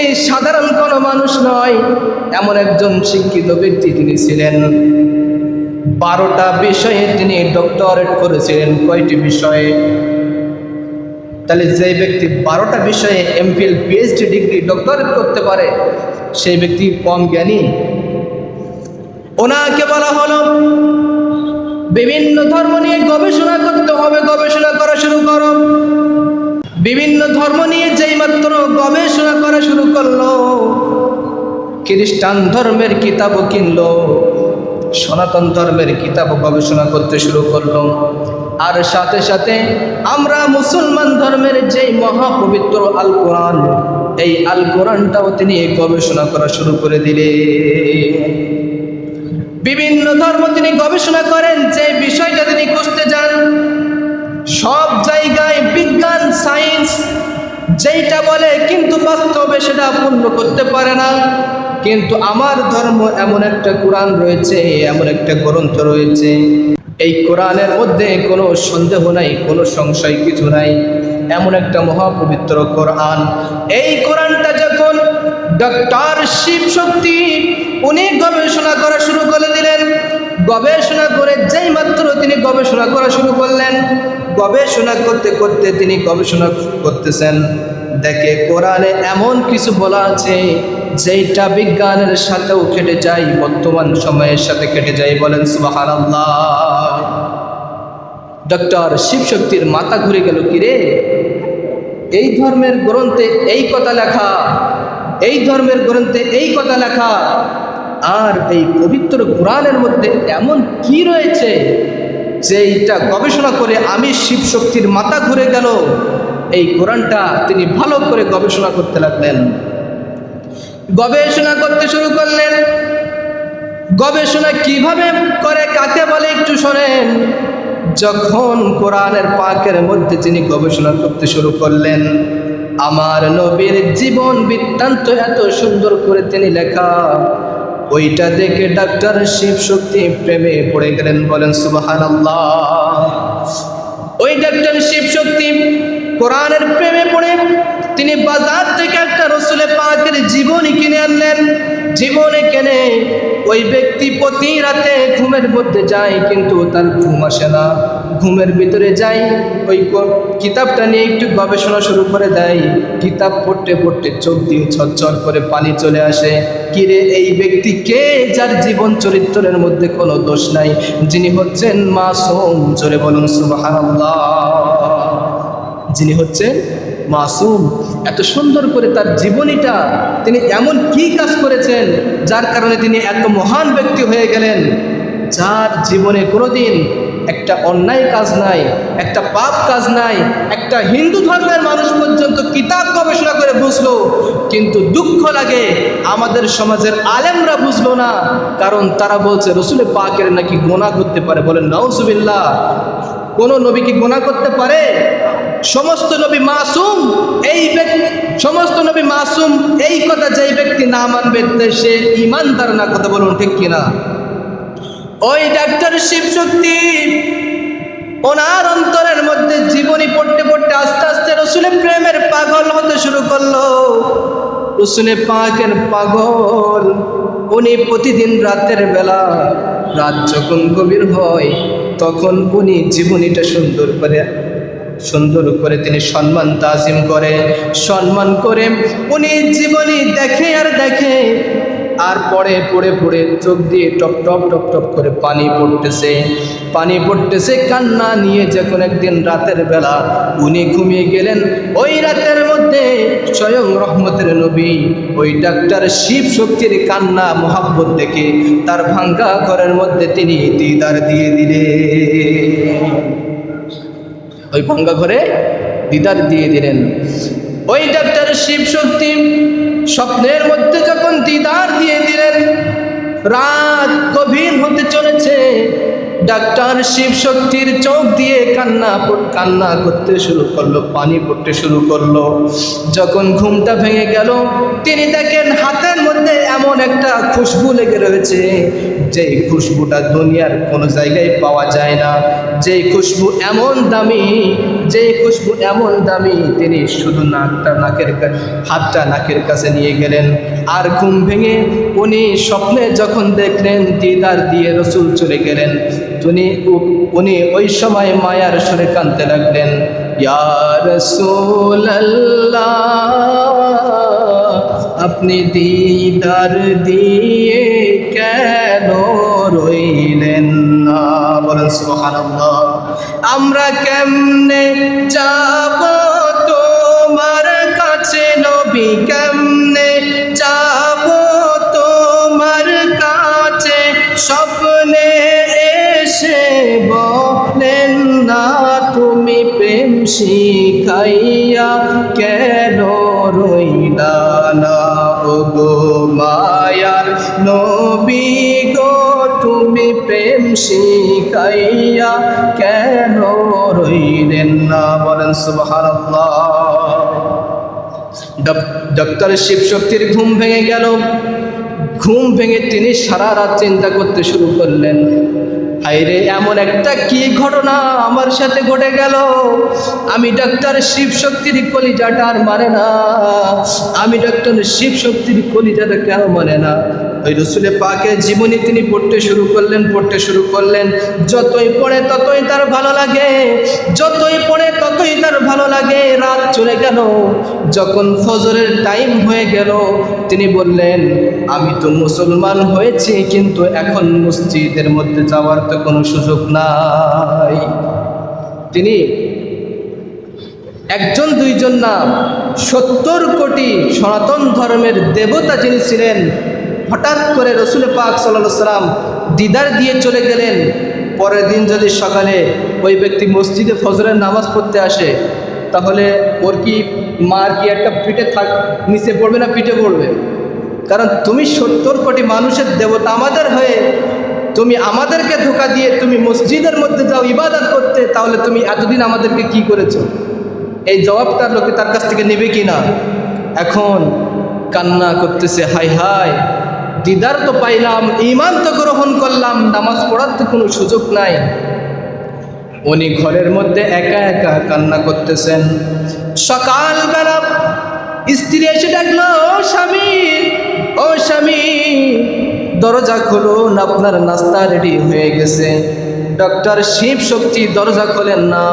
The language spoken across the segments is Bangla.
তিনি সাধারণ কোনো মানুষ নয়, এমন একজন শিক্ষিত ব্যক্তি তিনি ছিলেন। 12টা বিষয়ে তিনি ডক্টরেট করেছিলেন। কয়টি বিষয়ে? তাহলে যে ব্যক্তি 12টা বিষয়ে এমফিল পিএইচডি ডিগ্রি ডক্টরেট করতে পারে সেই ব্যক্তি কম জ্ঞানী? ওনাকে বলা হলো বিভিন্ন ধর্ম নিয়ে গবেষণা করতে হবে, গবেষণা করা শুরু করো। বিভিন্ন ধর্ম নিয়ে যেই মাত্র গবেষণা করা শুরু করলো, খ্রিস্টান ধর্মের কিতাবও কিনলো, সনাতন ধর্মের কিতাবও গবেষণা করতে শুরু করলো। আর সাথে সাথে আমরা মুসলমান ধর্মের যেই মহাপবিত্র আল কোরআন, এই আল কোরআনটাও তিনি গবেষণা করা শুরু করে দিলেন। বিভিন্ন ধর্ম তিনি গবেষণা করেন, যে বিষয়টা তিনি খুঁজতে যান সব জায়গায় বিজ্ঞান সায়েন্স যেইটা বলে কিন্তু বাস্তবে সেটা পূর্ণ করতে পারে না। কিন্তু আমার ধর্ম এমন একটা কোরআন রয়েছে, এমন একটা গ্রন্থ রয়েছে, এই কোরআনের মধ্যে কোনো সন্দেহ নাই, কোনো সংশয় কিছু নাই, এমন একটা মহাপবিত্র কোরআন। এই কোরআনটা যখন ডক্টর শিব শক্তি উনি গবেষণা করা শুরু করে দিলেন, গবেষণা করে যেই মাত্র তিনি গবেষণা করা শুরু করলেন, গবেষণা করতে করতে তিনি গবেষণা করতেছেন, দেখে কোরআনে এমন কিছু বলা আছে যেটা বিজ্ঞানের সাথেও কেটে যায়, বর্তমান সময়ের সাথে কেটে যায়। বলেন সুবহানাল্লাহ। ডক্টর শিবশক্তির মাথা ঘুরে গেল, কিরে এই ধর্মের গ্রন্থে এই কথা লেখা, এই ধর্মের গ্রন্থে এই কথা লেখা, আর এই পবিত্র কোরআনের মধ্যে এমন কি রয়েছে যেটা গবেষণা করে আমি শিবশক্তির মাথা ঘুরে গেল। এই কোরআনটা তিনি ভালো করে গবেষণা করতে লাগলেন, গবেষণা করতে শুরু করলেন। গবেষণা কিভাবে করে, কাকে বলে একটু শোনেন। যখন কোরআনের পাকের মধ্যে তিনি গবেষণা করতে শুরু করলেন, আমার নবীর জীবন বৃত্তান্ত এত সুন্দর করে তিনি লেখা, ওইটা দেখে ডাক্তার শিবশক্তি প্রেমে পড়ে গেলেন। বলেন সুবহানাল্লাহ। ওই ডাক্তার শিবশক্তি কোরআনের প্রেমে পড়ে তিনি বাজার থেকে একটা রসুলে পাকের জীবনী কিনে আনলেন। জীবনে কেনে ওই ব্যক্তি প্রতি রাতে ঘুমের মধ্যে যায়, কিন্তু তার ঘুম আসে না। ঘুমের ভিতরে যায়, ওই কিতাবটা নিয়ে একটু গবেষণা শুরু করে দেয়। কিতাব পড়তে পড়তে চোখ দিয়ে ছলছল করে পানি চলে আসে। কিরে এই ব্যক্তি কে, যার জীবন চরিত্রের মধ্যে কোনো দোষ নাই, যিনি হচ্ছেন মাসুম। জোরে বলুন সুবহানাল্লাহ। যিনি হচ্ছেন মাসুম। এত সুন্দর করে তার জীবনীটা, তিনি এমন কি কাজ করেছেন যার কারণে তিনি এত মহান ব্যক্তি হয়ে গেলেন, যার জীবনে কোনোদিন একটা অন্যায় কাজ নাই, একটা পাপ কাজ নাই। একটা হিন্দু ধর্মের মানুষ পর্যন্ত কিতাব গবেষণা করে বুঝলো, কিন্তু দুঃখ লাগে আমাদের সমাজের আলেমরা বুঝলো না, কারণ তারা বলছে রসুল পাকের নাকি গুনাহ করতে পারে। বলেন নাউজুবিল্লাহ। কোন নবী কি গুনাহ করতে পারে? সমস্ত নবী মাসুম। এই ব্যক্তি সমস্ত নবী মাসুম, এই কথা যেই ব্যক্তি না মানবে সে ঈমানদার না। কথা বলুন ঠিক কিনা? ওই ডাক্তার শিবশক্তি ওনার অন্তরের মধ্যে জীবনী পড়তে পড়তে আস্তে আস্তে রসুলের প্রেমের পাগল হতে শুরু করলো। রসুলের পাকের পাগল। উনি প্রতিদিন রাতের বেলা, রাত যখন গভীর হয় তখন উনি জীবনীটা সুন্দর করে তিনি সম্মান তাজিম করে, সম্মান করে উনি জীবনী দেখে আর দেখে, আর পড়ে পড়ে পড়ে চোখ দিয়ে টপ টপ টপ টপ করে পানি পড়তেছে। কান্না নিয়ে যখন একদিন রাতের বেলা উনি ঘুমিয়ে গেলেন, ওই রাতের মধ্যে স্বয়ং রহমতের নবী ওই ডাক্তার শিব শক্তির কান্না মোহাব্বত দেখে তার ভাঙ্গা ঘরের মধ্যে তিনি দিদার দিয়ে দিলেন। ওই ভাঙ্গা ঘরে দিদার দিয়ে দিলেন। ওই ডাক্তার শিব শক্তি স্বপ্নের মধ্যে যখন দিদার দিয়ে দিলেন, রাত গভীর হতে চলেছে, ডাক্তার শিব শক্তির চোখ দিয়ে কান্না করতে শুরু করলো, পানি পড়তে শুরু করলো। যখন ঘুমটা ভেঙে গেল, তিনি দেখেন হাতের মধ্যে এমন একটা খুশবু লেগে রয়েছে, যেই খুশবুটা দুনিয়ার কোনো জায়গায় পাওয়া যায় না, যেই খুশবু এমন দামি, যেই খুশবু এমন দামি, তিনি শুধু হাতটা নাকের কাছে নিয়ে গেলেন। আর ঘুম ভেঙে উনি স্বপ্নে যখন দেখলেন দিদার দিয়ে রসুল চলে গেলেন, উনি ওই সময় মায়ার সুরে কাঁদতে লাগলেন, ইয়া রাসূলুল্লাহ, আপনি দিদার দিয়ে কেন রইলেন না? বলেন সুবহানাল্লাহ। আমরা কেমনে যাব তোমার কাছে নবী, কেমনে যাব তোমার কাছে, স্বপ্নে এসে বলেন না তুমি প্রেম শিখাইয়া কেন রইলা না? ও গো মায়ার নবী গো, তুমি প্রেম শিখাইয়া কেন রইলেন না? বলেন সুবহানাল্লাহ। ডক্টর শিবশক্তির ঘুম ভেঙে গেল। ঘুম ভেঙে তিনি সারা রাত চিন্তা করতে শুরু করলেন, হায়রে এমন একটা কি ঘটনা আমার সাথে ঘটে গেল, আমি ডাক্তার শিবশক্তির কলিজাটা আর মানে না, আমি ডাক্তার শিবশক্তির কলিজাটা কেন মানে না? ওই রসুলের পাকের জীবনী তিনি পড়তে শুরু করলেন। যতই পড়ে ততই তার ভালো লাগে, যতই পড়ে ততই তার ভালো লাগে। রাত চলে গেল, যখন ফজরের টাইম হয়ে গেল, তিনি বললেন, আমি তো মুসলমান হয়েছি, কিন্তু এখন মসজিদের মধ্যে যাওয়ার তো কোনো সুযোগ নাই। তিনি একজন দুইজন না, 70 কোটি সনাতন ধর্মের দেবতা যিনি ছিলেন, হঠাৎ করে রসুল পাক সাল্লাল্লাহু আলাইহি ওয়াসাল্লাম দিদার দিয়ে চলে গেলেন। পরের দিন যদি সকালে ওই ব্যক্তি মসজিদে ফজরের নামাজ পড়তে আসে, তাহলে ওর কি মার কি একটা পিঠে নিচে পড়বে না পিঠে পড়বে? কারণ তুমি 70 কোটি মানুষের দেবতা আমাদের হয়ে তুমি আমাদেরকে ধোঁকা দিয়ে তুমি মসজিদের মধ্যে যাও ইবাদত করতে, তাহলে তুমি এতদিন আমাদেরকে কি করেছো? এই জবাবটা লোকে তার কাছ থেকে নেবে কি না? এখন কান্না করতেছে, হায় হায়, দিদার তো পাইলাম, ঈমান তো গ্রহণ করলাম, নামাজ পড়ার তো কোনো সুযোগ নাই। উনি ঘরের মধ্যে একা একা কান্না করতেছেন। সকালবেলা স্ত্রী এসে ডাকলো, ও স্বামী, ও স্বামী, দরজা খুলুন, আপনার নাস্তা রেডি হয়ে গেছে। ডক্টর শিবশক্তি দরজা খোলেন না,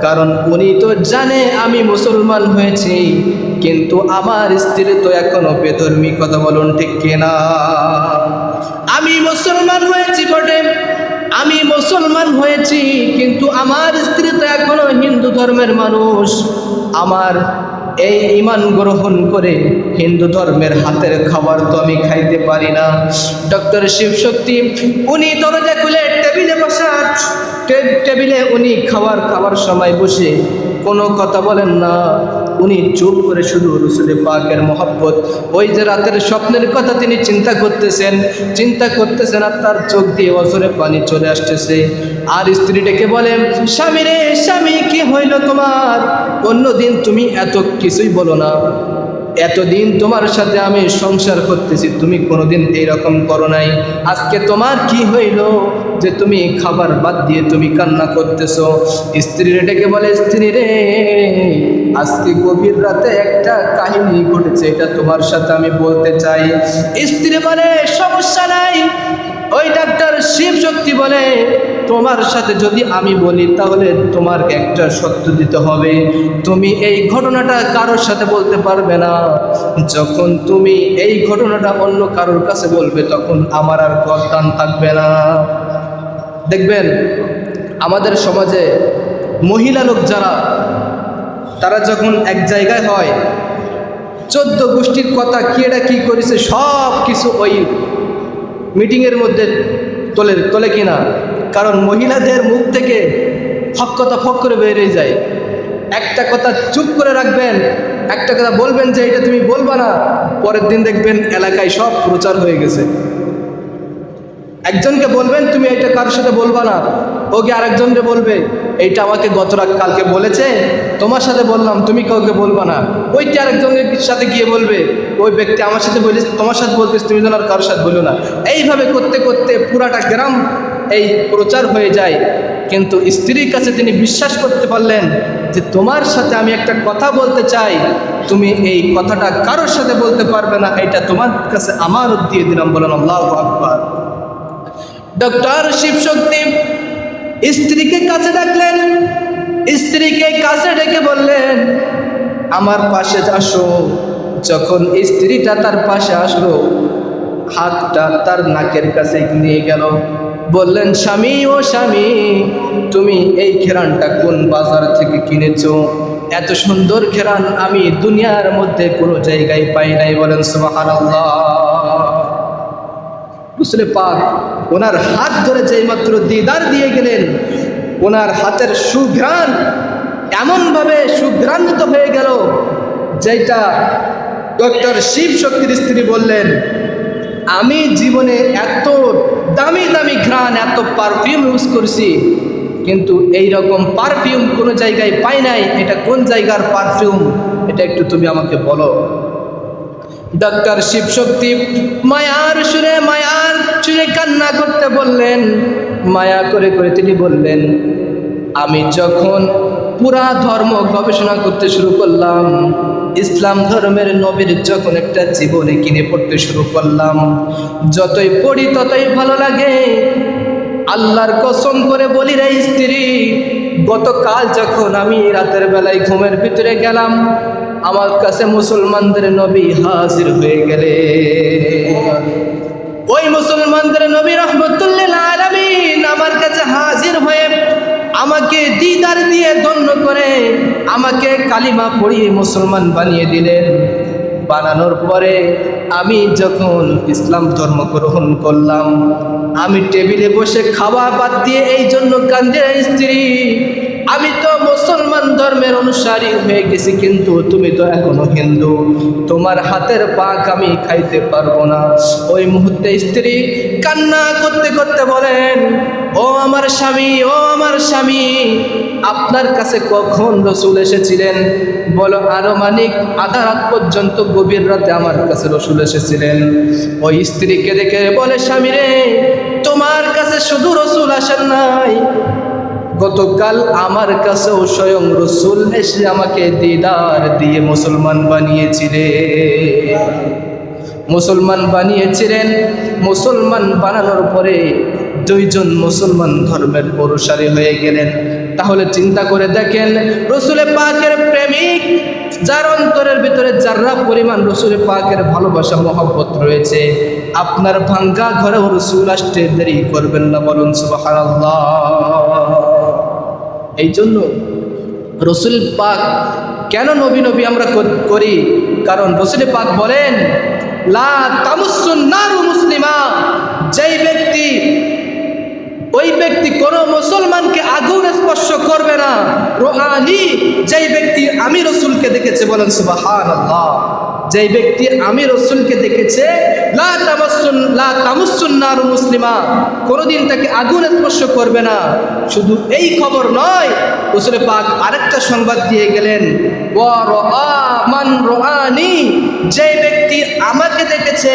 কারণ উনি তো জানে আমি মুসলমান হয়েছি, কিন্তু আমার স্ত্রী তো এখনো বেধর্মী। কথা বলুন ঠিক কিনা? আমি মুসলমান হয়েছি বটে, আমি মুসলমান হয়েছি, কিন্তু আমার স্ত্রী তো এখনো হিন্দু ধর্মের মানুষ। আমার এই ঈমান গ্রহণ করে হিন্দু ধর্মের হাতের খাবার তো আমি খাইতে পারি না। ডক্টর শিবশক্তি উনি দরজা খুলে টেবিলে বসা, টেবিলে উনি খাবার সময় বসে কোনো কথা বলেন না। উনি চুপ করে শুধু রসুল পাকের মহব্বত, ওই যে রাতের স্বপ্নের কথা তিনি চিন্তা করতেছেন, আর তার চোখ দিয়ে অঝরে পানি চলে আসতেছে। আর স্ত্রী ডেকে বলে, স্বামী রে স্বামী, কি হইল তোমার? অন্যদিন তুমি এত কিছুই বলো না, এতদিন তোমার সাথে আমি সংসার করতেছি, তুমি কোনোদিন এইরকম করো নাই, আজকে তোমার কি হইল যে তুমি খাবার বাদ দিয়ে তুমি কান্না করতেছো? স্ত্রী ডেকে বলে, স্ত্রী রে, আজকে গভীর রাতে একটা কাহিনী ঘটেছে, এটা তোমার সাথে আমি বলতে চাই। স্ত্রী বলে, সমস্যা নাই। ওই ডাক্তার শিবশক্তি বলে, তোমার সাথে যদি আমি বলি তাহলে তোমার একটা সত্য দিতে হবে, তুমি এই ঘটনাটা কারোর সাথে বলতে পারবে না। যখন তুমি এই ঘটনাটা অন্য কারোর কাছে বলবে, তখন আমার আর গরদান থাকবে না। দেখবেন আমাদের সমাজে মহিলা লোক যারা, তারা যখন এক জায়গায় হয়, 14 গোষ্ঠীর কথা কি এটা কি করেছে সব কিছু ওই মিটিংয়ের মধ্যে তোলে কিনা। কারণ মহিলাদের মুখ থেকে হক কথা ফক করে বেরিয়ে যায়। একটা কথা চুপ করে রাখবেন, একটা কথা বলবেন যে এটা তুমি বলবা না, পরের দিন দেখবেন এলাকায় সব প্রচার হয়ে গেছে। একজনকে বলবেন তুমি এটা কারোর সাথে বলবা না, ওকে আরেকজনকে বলবে, এইটা আমাকে কালকে বলেছে, তোমার সাথে বললাম, তুমি কাউকে বলবা না। ওইটা আরেকজনের সাথে গিয়ে বলবে, ওই ব্যক্তি আমার সাথে বলিস, তোমার সাথে বলতিস, তুমি যেন আর কারোর সাথে বলো না। এইভাবে করতে করতে পুরাটা গ্রাম এই প্রচার হয়ে যায়। কিন্তু স্ত্রীর কাছে তিনি বিশ্বাস করতে পারলেন যে তোমার সাথে আমি একটা কথা বলতে চাই, তুমি এই কথাটা কারোর সাথে বলতে পারবে না, এটা তোমার কাছে আমানত দিয়ে দিলাম। বলেন আল্লাহু আকবার। ডক্টর শিবশক্তি স্ত্রীকে কাছে ডাকলেন, স্ত্রীকে কাছে ডেকে বললেন, আমার পাশে আসো। যখন স্ত্রীটা তার পাশে আসলো, হাতটা তার নাকের কাছে নিয়ে গেল, বললেন, স্বামী ও স্বামী, তুমি এই ঘেরানটা কোন বাজার থেকে কিনেছো? এত সুন্দর ঘেরান আমি দুনিয়ার মধ্যে কোনো জায়গায় পাই নাই। বলেন সুবহানাল্লাহ। রাসূল পাক ওনার হাত ধরে যেই মাত্র দিদার দিয়ে গেলেন, ওনার হাতের সুঘ্রাণ এমনভাবে সুঘ্রাণিত হয়ে গেল, যেটা ডক্টর শিব শক্তির স্ত্রী বললেন, আমি জীবনে এত দামি দামি ঘ্রাণ, এত পারফিউম ইউজ করছি, কিন্তু এই রকম পারফিউম কোনো জায়গায় পাই নাই। এটা কোন জায়গার পারফিউম, এটা একটু তুমি আমাকে বলো। ডক্টর শিবশক্তি মায়ার সুরে কান্না করতে বললেন, মায়া করে করে তিনি বললেন, আমি যখন পুরা ধর্ম গবেষণা করতে শুরু করলাম, ইসলাম ধর্মের নবীর যখন একটা জীবনে কিনে পড়তে শুরু করলাম, যতই পড়ি ততই ভালো লাগে। আল্লাহর কসম করে বলি রে স্ত্রী, গতকাল যখন আমি রাতের বেলায় ঘুমের ভিতরে গেলাম, আমার কাছে মুসলমানদের নবী হাজির হয়ে গেলে। ওই মুসলমানদের নবী রাহমাতুল্লিল আলামিন আমার কাছে হাজির হয়ে আমাকে দিদার দিয়ে ধন্য করে আমাকে কালিমা পড়িয়ে মুসলমান বানিয়ে দিলেন। বানানোর পরে আমি যখন ইসলাম ধর্ম গ্রহণ করলাম, আমি টেবিলে বসে খাওয়া বাদ দিয়ে এই জন্য কান্দে, স্ত্রী আমি তো মুসলমান ধর্মের অনুসারী হয়ে গেছি, কিন্তু তুমি তো এখনো হিন্দু, তোমার হাতের পাক আমি খাইতে পারবো না। ওই মুহূর্তে স্ত্রী কান্না করতে করতে বলেন, ও আমার স্বামী, ও আমার স্বামী, আপনার কাছে কখন রসুল এসেছিলেন? বলো, আনুমানিক আধা রাত পর্যন্ত, গভীর রাতে আমার কাছে রসুল এসেছিলেন। ওই স্ত্রীকে দেখে বলে, স্বামী রে, তোমার কাছে শুধু রসুল আসেন নাই, গতকাল আমার কাছেও স্বয়ং রসুল এসে আমাকে দিদার দিয়ে মুসলমান বানিয়েছিলেন। মুসলমান বানিয়েছিলেন। মুসলমান বানানোর পরে দুইজন মুসলমান ধর্মের অনুসারী হয়ে গেলেন। তাহলে চিন্তা করে দেখেন, রসুল পাকের প্রেমিক, যার অন্তরের ভিতরে যারা পরিমাণ রসুল পাকের ভালোবাসা মহব্বত রয়েছে, আপনার ভাঙ্গা ঘরেও রসুল আসতে দেরি করবেন না। বলুন সুবহানাল্লাহ। এই জন্য রসুল পাক কেন নবী নবী আমরা করি? কারণ রসুল পাক বলেন, লা তামুসুন নারু মুসলিমা, যেই ব্যক্তি, ওই ব্যক্তি কোনো মুসলমানকে আগুন স্পর্শ করবে না। রোহানি, যেই ব্যক্তি আমি রসুলকে দেখেছে, বলেন সুবহানাল্লাহ, যেই ব্যক্তি আমি রসুলকে দেখেছে, লা তামুসুন নারু মুসলিমা, কোনোদিন তাকে আগুন স্পর্শ করবে না। শুধু এই খবর নয়, রসুল পাক আরেকটা সংবাদ দিয়ে গেলেন, ওয়া রাআ মান রাআনি, যেই ব্যক্তি আমাকে দেখেছে,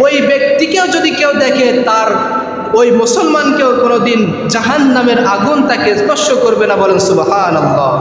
ওই ব্যক্তিকেও যদি কেউ দেখে, তার ওই মুসলমানকেও কোনোদিন জাহান্নামের আগুন তাকে স্পর্শ করবে না। বলেন সুবহানাল্লাহ।